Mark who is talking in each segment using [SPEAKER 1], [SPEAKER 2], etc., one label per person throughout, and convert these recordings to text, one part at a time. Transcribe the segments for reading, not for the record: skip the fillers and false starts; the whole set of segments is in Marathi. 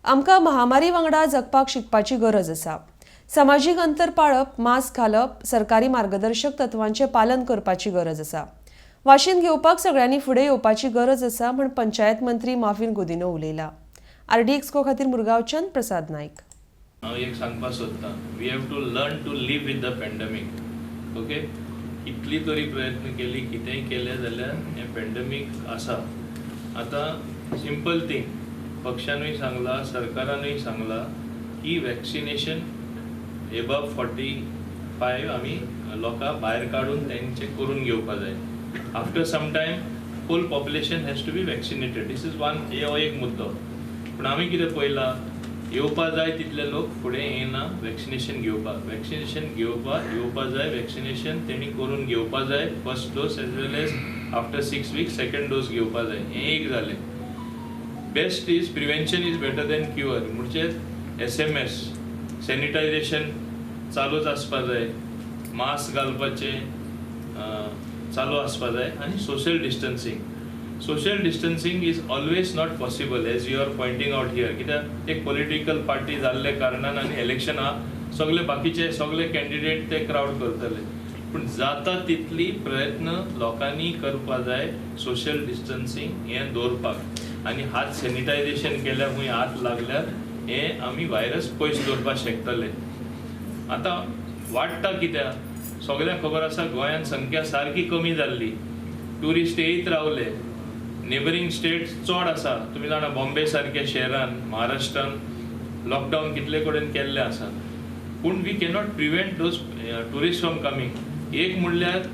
[SPEAKER 1] आमकां महामारी वांगडा जगपाक शिकपाची गरज आसा। सामाजीक अंतर पाळप, मास्क घालप, सरकारी मार्गदर्शक तत्वांचे पालन करपाची गरज आसा। वाशीन घेवपाक सगळ्यांनी फुडें येवपाची गरज आसा म्हण पंचायत मंत्री मार्विन गुदिन्हो उलयला। आरडी एक्सको खातीर मुरगांवच्यान प्रसाद नाईक।
[SPEAKER 2] हांव एक सांगपाक सोदतां, we have to learn to live with the pandemic. Okay, कितली तरी प्रयत्न केली, कितेंय केलें जाल्यार हें पॅन्डेमीक आसा। आतां सिंपल थिंग, पक्षानूय सांगलां, सरकारानूय सांगलां की वॅक्सिनेशन एबव 45 आमी लोकांक भायर काडून तेंचे करून घेवपाक जाय। After some time whole population has to be vaccinated. This is one, हो एक मुद्दो। पूण आमी कितें पळयलां, येवपा जाय तितले लोक फुडें येना वॅक्सिनेशन घेवपाक। वॅक्सिनेशन येवपा जाय, वॅक्सिनेशन तेणी करून घेवपा जाय, first dose as well as after 6 weeks second dose घेवपा जाय। हें एक जालें। Best is prevention is better than cure. म्हणजे SMS, सॅनिटायझेशन चालूच आसपा जाय, मास्क घालपाचें चालू आसपा जाय, आनी social distancing is always not possible as you are pointing out here. कित्याक एक पॉलिटिकल पार्टी जाल्ले कारणान आनी इलेक्शना सगळे बाकीचे सगळे कॅन्डिडेट ते क्रावड करतले। पूण जाता तितली प्रयत्न लोकांनी करपा जाय सोशल डिस्टन्सिंग हें दवरपाक, आनी हात सॅनिटायझेशन केल्यार खूंय हात लागल्यार हें आमी व्हायरस पयस दवरपाक शकतले। आतां वाडटा कित्याक सगळ्यांक खबर आसा, गोंयांत संख्या सारकी कमी जाल्ली, ट्युरिस्ट येयत रावले, नेबरींग स्टेट्स चड आसा। तुमी जाणा बॉम्बे सारक्या शहरान, महाराष्ट्रान लॉकडावन कितले कडेन केल्ले आसा। पूण we cannot prevent those tourists from coming. एक म्हणल्यार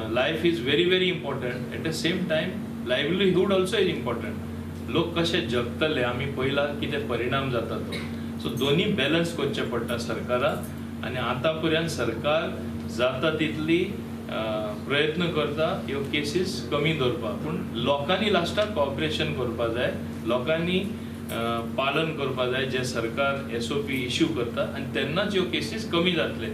[SPEAKER 2] life is very very important. At the same time livelihood also is important. लोक कशे जगतले आमी पळयला कितें परिणाम जाता तो। सो दोनी बॅलन्स करचे पडटा सरकाराक, आनी आतां पर्यंत सरकार जाता तितली प्रयत्न करता ह्यो केसीस कमी दवरपाक। पूण लोकांनी लास्टाक कॉपरेशन करपाक जाय, लोकांनी पालन करपाक जाय जे सरकार SOP इश्यू करता, आनी तेन्नाच ह्यो केसीस कमी जातले।